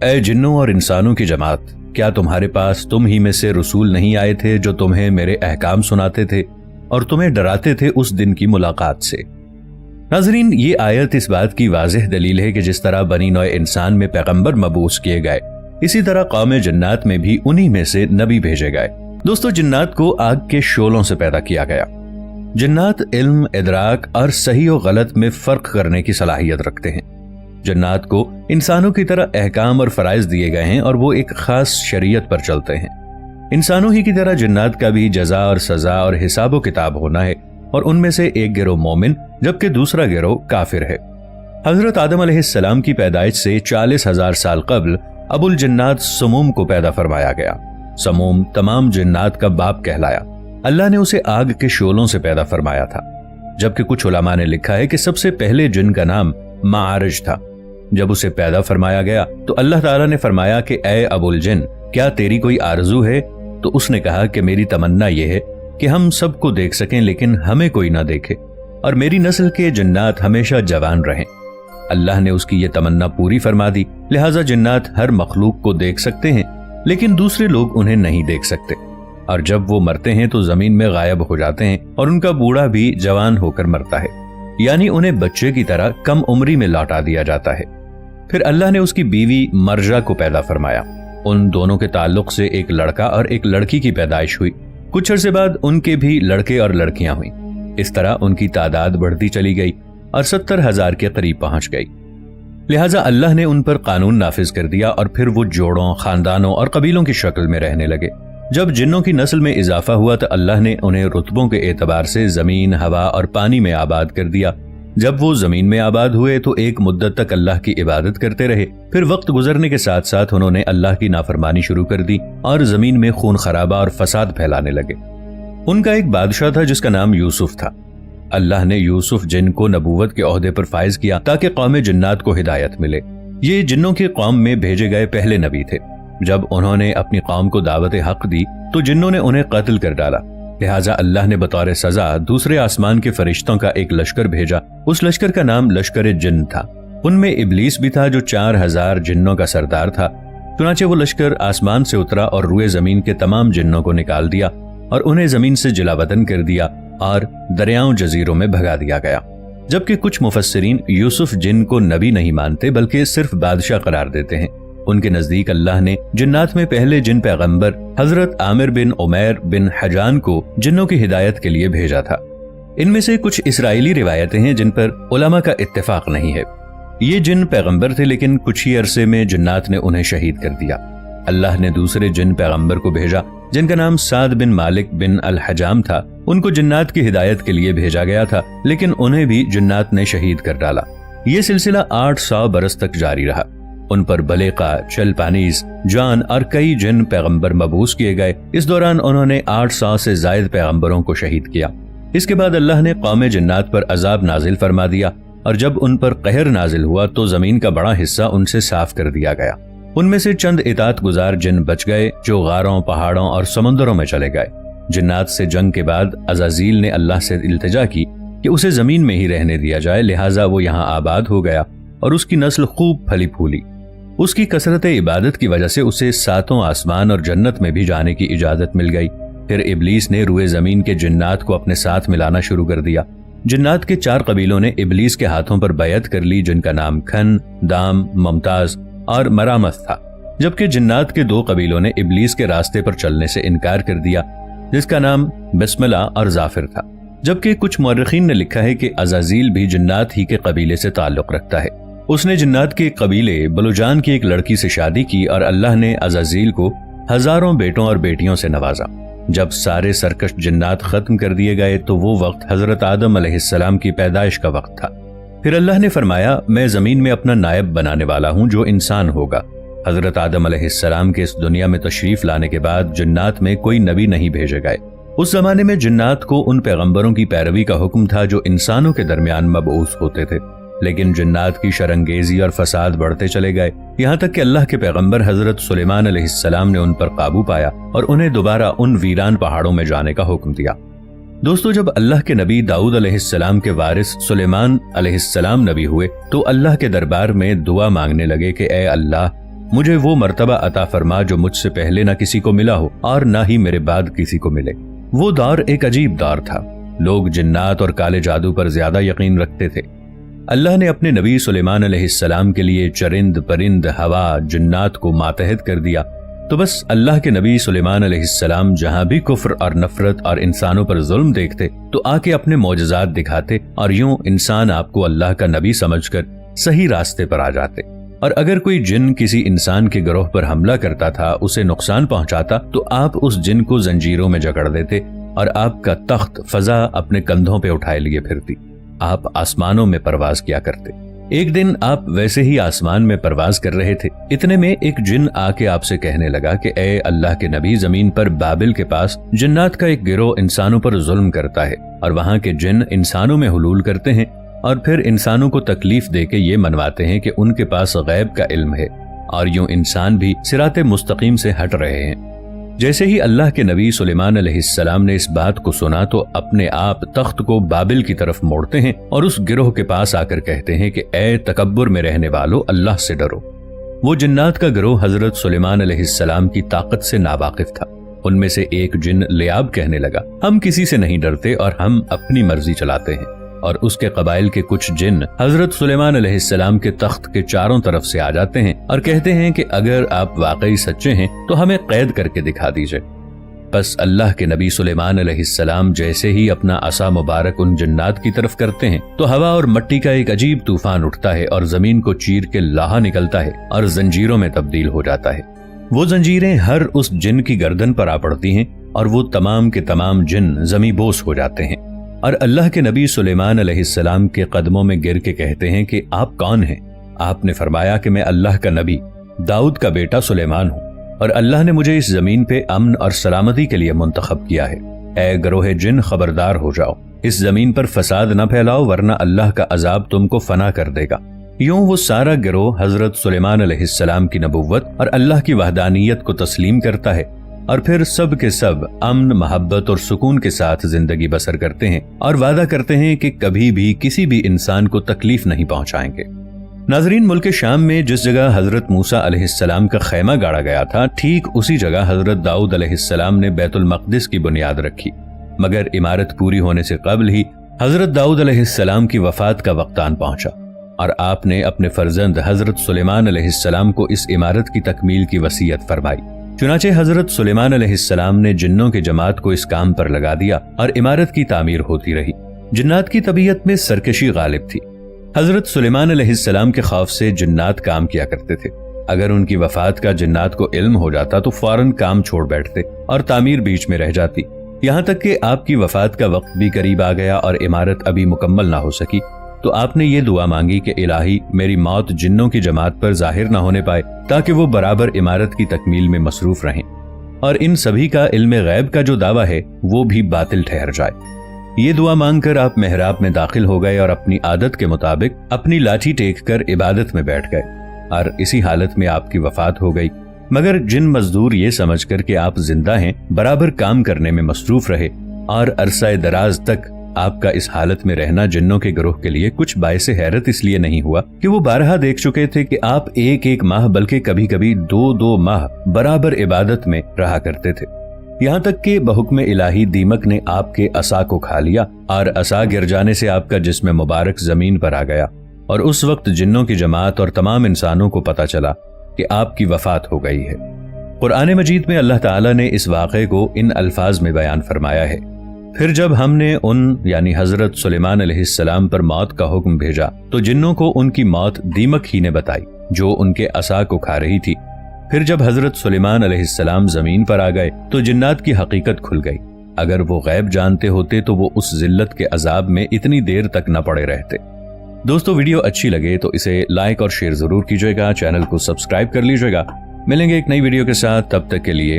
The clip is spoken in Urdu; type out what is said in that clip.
اے جنوں اور انسانوں کی جماعت، کیا تمہارے پاس تم ہی میں سے رسول نہیں آئے تھے جو تمہیں میرے احکام سناتے تھے اور تمہیں ڈراتے تھے اس دن کی ملاقات سے؟ ناظرین، یہ آیت اس بات کی واضح دلیل ہے کہ جس طرح بنی نوع انسان میں پیغمبر مبعوث کیے گئے، اسی طرح قوم جنات میں بھی انہی میں سے نبی بھیجے گئے۔ دوستو، جنات کو آگ کے شعلوں سے پیدا کیا گیا۔ جنات علم، ادراک اور صحیح و غلط میں فرق کرنے کی صلاحیت رکھتے ہیں۔ جنات کو انسانوں کی طرح احکام اور فرائض دیے گئے ہیں اور وہ ایک خاص شریعت پر چلتے ہیں۔ انسانوں ہی کی طرح جنات کا بھی جزا اور سزا اور حساب و کتاب ہونا ہے، اور ان میں سے ایک گروہ مومن جبکہ دوسرا گروہ کافر ہے۔ حضرت آدم علیہ السلام کی پیدائش سے 40,000 سال قبل ابو الجنات سموم کو پیدا فرمایا گیا۔ سموم تمام جنات کا باپ کہلایا۔ اللہ نے اسے آگ کے شعلوں سے پیدا فرمایا تھا، جبکہ کچھ علماء نے لکھا ہے کہ سب سے پہلے جن کا نام معارج تھا۔ جب اسے پیدا فرمایا گیا تو اللہ تعالیٰ نے فرمایا کہ اے ابو الجن، کیا تیری کوئی آرزو ہے؟ تو اس نے کہا کہ میری تمنا یہ ہے کہ ہم سب کو دیکھ سکیں لیکن ہمیں کوئی نہ دیکھے، اور میری نسل کے جنات ہمیشہ جوان رہیں۔ اللہ نے اس کی یہ تمنا پوری فرما دی، لہٰذا جنات ہر مخلوق کو دیکھ سکتے ہیں لیکن دوسرے لوگ انہیں نہیں دیکھ سکتے، اور جب وہ مرتے ہیں تو زمین میں غائب ہو جاتے ہیں، اور ان کا بوڑھا بھی جوان ہو کر مرتا ہے، یعنی انہیں بچے کی طرح کم عمری میں لوٹا دیا جاتا ہے۔ پھر اللہ نے اس کی بیوی مرجا کو پیدا فرمایا۔ ان دونوں کے تعلق سے ایک لڑکا اور ایک لڑکی کی پیدائش ہوئی۔ کچھ عرصے بعد ان کے بھی لڑکے اور لڑکیاں ہوئیں۔ اس طرح ان کی تعداد بڑھتی چلی گئی اور 70,000 کے قریب پہنچ گئی۔ لہٰذا اللہ نے ان پر قانون نافذ کر دیا، اور پھر وہ جوڑوں، خاندانوں اور قبیلوں کی شکل میں رہنے لگے۔ جب جنوں کی نسل میں اضافہ ہوا تو اللہ نے انہیں رتبوں کے اعتبار سے زمین، ہوا اور پانی میں آباد کر دیا۔ جب وہ زمین میں آباد ہوئے تو ایک مدت تک اللہ کی عبادت کرتے رہے، پھر وقت گزرنے کے ساتھ ساتھ انہوں نے اللہ کی نافرمانی شروع کر دی اور زمین میں خون خرابہ اور فساد پھیلانے لگے۔ ان کا ایک بادشاہ تھا جس کا نام یوسف تھا۔ اللہ نے یوسف جن کو نبوت کے عہدے پر فائز کیا تاکہ قوم جنات کو ہدایت ملے۔ یہ جنوں کی قوم میں بھیجے گئے پہلے نبی تھے۔ جب انہوں نے اپنی قوم کو دعوت حق دی تو جنوں نے انہیں قتل کر ڈالا، لہٰذا اللہ نے بطور سزا دوسرے آسمان کے فرشتوں کا ایک لشکر بھیجا۔ اس لشکر کا نام لشکر جن تھا۔ ان میں ابلیس بھی تھا جو 4,000 جنوں کا سردار تھا۔ چنانچہ وہ لشکر آسمان سے اترا اور روئے زمین کے تمام جنوں کو نکال دیا اور انہیں زمین سے جلا وطن کر دیا اور دریاؤں جزیروں میں بھگا دیا گیا۔ جبکہ کچھ مفسرین یوسف جن کو نبی نہیں مانتے بلکہ صرف بادشاہ قرار دیتے ہیں۔ ان کے نزدیک اللہ نے جنات میں پہلے جن پیغمبر حضرت عامر بن عمیر بن حجان کو جنوں کی ہدایت کے لیے بھیجا تھا۔ ان میں سے کچھ اسرائیلی روایتیں ہیں جن پر علماء کا اتفاق نہیں ہے۔ یہ جن پیغمبر تھے لیکن کچھ ہی عرصے میں جنات نے انہیں شہید کر دیا۔ اللہ نے دوسرے جن پیغمبر کو بھیجا جن کا نام سعد بن مالک بن الحجام تھا۔ ان کو جنات کی ہدایت کے لیے بھیجا گیا تھا لیکن انہیں بھی جنات نے شہید کر ڈالا۔ یہ سلسلہ 800 برس تک جاری رہا۔ ان پر بلیقہ، چلپانیز، جان اور کئی جن پیغمبر مبعوث کیے گئے۔ اس دوران انہوں نے 800 سے زائد پیغمبروں کو شہید کیا۔ اس کے بعد اللہ نے قوم جنات پر عذاب نازل فرما دیا، اور جب ان پر قہر نازل ہوا تو زمین کا بڑا حصہ ان سے صاف کر دیا گیا۔ ان میں سے چند اطاعت گزار جن بچ گئے جو غاروں، پہاڑوں اور سمندروں میں چلے گئے۔ جنات سے جنگ کے بعد عزازیل نے اللہ سے التجا کی کہ اسے زمین میں ہی رہنے دیا جائے، لہٰذا وہ یہاں آباد ہو گیا اور اس کی نسل خوب پھلی پھولی۔ اس کی کثرت عبادت کی وجہ سے اسے 7 آسمان اور جنت میں بھی جانے کی اجازت مل گئی۔ پھر ابلیس نے روئے زمین کے جنات کو اپنے ساتھ ملانا شروع کر دیا۔ جنات کے 4 قبیلوں نے ابلیس کے ہاتھوں پر بیعت کر لی جن کا نام کھن، دام، ممتاز اور مرامت تھا، جبکہ جنات کے 2 قبیلوں نے ابلیس کے راستے پر چلنے سے انکار کر دیا جس کا نام بسم اللہ اور ظافر تھا۔ جبکہ کچھ مورخین نے لکھا ہے کہ عزازیل بھی جنات ہی کے قبیلے سے تعلق رکھتا ہے۔ اس نے جنات کے قبیلے بلوجان کی ایک لڑکی سے شادی کی اور اللہ نے عزازیل کو ہزاروں بیٹوں اور بیٹیوں سے نوازا۔ جب سارے سرکش جنات ختم کر دیے گئے تو وہ وقت حضرت آدم علیہ السلام کی پیدائش کا وقت تھا۔ پھر اللہ نے فرمایا، میں زمین میں اپنا نائب بنانے والا ہوں جو انسان ہوگا۔ حضرت آدم علیہ السلام کے اس دنیا میں تشریف لانے کے بعد جنات میں کوئی نبی نہیں بھیجے گئے۔ اس زمانے میں جنات کو ان پیغمبروں کی پیروی کا حکم تھا جو انسانوں کے درمیان مبعوث ہوتے تھے، لیکن جنات کی شرنگیزی اور فساد بڑھتے چلے گئے، یہاں تک کہ اللہ کے پیغمبر حضرت سلیمان علیہ السلام نے ان پر قابو پایا اور انہیں دوبارہ ان ویران پہاڑوں میں جانے کا حکم دیا۔ دوستو، جب اللہ کے نبی داؤد علیہ السلام کے وارث سلیمان علیہ السلام نبی ہوئے تو اللہ کے دربار میں دعا مانگنے لگے کہ اے اللہ، مجھے وہ مرتبہ عطا فرما جو مجھ سے پہلے نہ کسی کو ملا ہو اور نہ ہی میرے بعد کسی کو ملے۔ وہ دور ایک عجیب دور تھا، لوگ جنات اور کالے جادو پر زیادہ یقین رکھتے تھے۔ اللہ نے اپنے نبی سلیمان علیہ السلام کے لیے چرند پرند ہوا جنات کو ماتحت کر دیا، تو بس اللہ کے نبی سلیمان علیہ السلام جہاں بھی کفر اور نفرت اور انسانوں پر ظلم دیکھتے تو آ کے اپنے معجزات دکھاتے، اور یوں انسان آپ کو اللہ کا نبی سمجھ کر صحیح راستے پر آ جاتے۔ اور اگر کوئی جن کسی انسان کے گروہ پر حملہ کرتا تھا، اسے نقصان پہنچاتا، تو آپ اس جن کو زنجیروں میں جکڑ دیتے اور آپ کا تخت فضا اپنے کندھوں پہ اٹھائے لیے پھرتی۔ آپ آسمانوں میں پرواز کیا کرتے۔ ایک دن آپ ویسے ہی آسمان میں پرواز کر رہے تھے، اتنے میں ایک جن آ کے آپ سے کہنے لگا کہ اے اللہ کے نبی، زمین پر بابل کے پاس جنات کا ایک گروہ انسانوں پر ظلم کرتا ہے، اور وہاں کے جن انسانوں میں حلول کرتے ہیں اور پھر انسانوں کو تکلیف دے کے یہ منواتے ہیں کہ ان کے پاس غیب کا علم ہے، اور یوں انسان بھی صراط مستقیم سے ہٹ رہے ہیں۔ جیسے ہی اللہ کے نبی سلیمان علیہ السلام نے اس بات کو سنا تو اپنے آپ تخت کو بابل کی طرف موڑتے ہیں اور اس گروہ کے پاس آ کر کہتے ہیں کہ اے تکبر میں رہنے والو، اللہ سے ڈرو۔ وہ جنات کا گروہ حضرت سلیمان علیہ السلام کی طاقت سے ناواقف تھا۔ ان میں سے ایک جن لیاب کہنے لگا، ہم کسی سے نہیں ڈرتے اور ہم اپنی مرضی چلاتے ہیں۔ اور اس کے قبائل کے کچھ جن حضرت سلیمان علیہ السلام کے تخت کے چاروں طرف سے آ جاتے ہیں اور کہتے ہیں کہ اگر آپ واقعی سچے ہیں تو ہمیں قید کر کے دکھا دیجئے۔ بس اللہ کے نبی سلیمان علیہ السلام جیسے ہی اپنا عصا مبارک ان جنات کی طرف کرتے ہیں تو ہوا اور مٹی کا ایک عجیب طوفان اٹھتا ہے اور زمین کو چیر کے لاہا نکلتا ہے اور زنجیروں میں تبدیل ہو جاتا ہے۔ وہ زنجیریں ہر اس جن کی گردن پر آ پڑتی ہیں اور وہ تمام کے تمام جن زمیں بوس ہو جاتے ہیں، اور اللہ کے نبی سلیمان علیہ السلام کے قدموں میں گر کے کہتے ہیں کہ آپ کون ہیں؟ آپ نے فرمایا کہ میں اللہ کا نبی داؤد کا بیٹا سلیمان ہوں، اور اللہ نے مجھے اس زمین پہ امن اور سلامتی کے لیے منتخب کیا ہے۔ اے گروہ جن، خبردار ہو جاؤ، اس زمین پر فساد نہ پھیلاؤ ورنہ اللہ کا عذاب تم کو فنا کر دے گا۔ یوں وہ سارا گروہ حضرت سلیمان علیہ السلام کی نبوت اور اللہ کی وحدانیت کو تسلیم کرتا ہے، اور پھر سب کے سب امن، محبت اور سکون کے ساتھ زندگی بسر کرتے ہیں اور وعدہ کرتے ہیں کہ کبھی بھی کسی بھی انسان کو تکلیف نہیں پہنچائیں گے۔ ناظرین، ملک شام میں جس جگہ حضرت موسیٰ علیہ السلام کا خیمہ گاڑا گیا تھا، ٹھیک اسی جگہ حضرت داؤد علیہ السلام نے بیت المقدس کی بنیاد رکھی، مگر عمارت پوری ہونے سے قبل ہی حضرت داؤد علیہ السلام کی وفات کا وقت آن پہنچا، اور آپ نے اپنے فرزند حضرت سلیمان علیہ السلام کو اس عمارت کی تکمیل کی وصیت فرمائی۔ چنانچہ حضرت سلیمان علیہ السلام نے جنوں کے جماعت کو اس کام پر لگا دیا اور عمارت کی تعمیر ہوتی رہی۔ جنات کی طبیعت میں سرکشی غالب تھی۔ حضرت سلیمان علیہ السلام کے خوف سے جنات کام کیا کرتے تھے۔ اگر ان کی وفات کا جنات کو علم ہو جاتا تو فوراً کام چھوڑ بیٹھتے اور تعمیر بیچ میں رہ جاتی، یہاں تک کہ آپ کی وفات کا وقت بھی قریب آ گیا اور عمارت ابھی مکمل نہ ہو سکی تو آپ نے یہ دعا مانگی کہ الہی میری موت جنوں کی جماعت پر ظاہر نہ ہونے پائے تاکہ وہ برابر عمارت کی تکمیل میں مصروف رہیں، اور ان سبھی کا علم غیب کا جو دعویٰ ہے وہ بھی باطل ٹھہر جائے۔ یہ دعا مانگ کر آپ محراب میں داخل ہو گئے اور اپنی عادت کے مطابق اپنی لاٹھی ٹیک کر عبادت میں بیٹھ گئے، اور اسی حالت میں آپ کی وفات ہو گئی۔ مگر جن مزدور یہ سمجھ کر کہ آپ زندہ ہیں برابر کام کرنے میں مصروف رہے، اور عرصہ دراز تک آپ کا اس حالت میں رہنا جنوں کے گروہ کے لیے کچھ باعث حیرت اس لیے نہیں ہوا کہ وہ بارہا دیکھ چکے تھے کہ آپ ایک ماہ بلکہ کبھی کبھی دو ماہ برابر عبادت میں رہا کرتے تھے، یہاں تک کہ بحکم الہی دیمک نے آپ کے عصا کو کھا لیا اور عصا گر جانے سے آپ کا جسم مبارک زمین پر آ گیا، اور اس وقت جنوں کی جماعت اور تمام انسانوں کو پتہ چلا کہ آپ کی وفات ہو گئی ہے۔ قرآن مجید میں اللہ تعالیٰ نے اس واقعے کو ان الفاظ میں بیان فرمایا ہے، پھر جب ہم نے یعنی حضرت سلیمان علیہ السلام پر موت کا حکم بھیجا تو جنوں کو ان کی موت دیمک ہی نے بتائی جو ان کے عصا کو کھا رہی تھی۔ پھر جب حضرت سلیمان علیہ السلام زمین پر آ گئے تو جنات کی حقیقت کھل گئی۔ اگر وہ غیب جانتے ہوتے تو وہ اس ذلت کے عذاب میں اتنی دیر تک نہ پڑے رہتے۔ دوستو، ویڈیو اچھی لگے تو اسے لائک اور شیئر ضرور کیجیے گا، چینل کو سبسکرائب کر لیجیے گا۔ ملیں گے ایک نئی ویڈیو کے ساتھ، تب تک کے لیے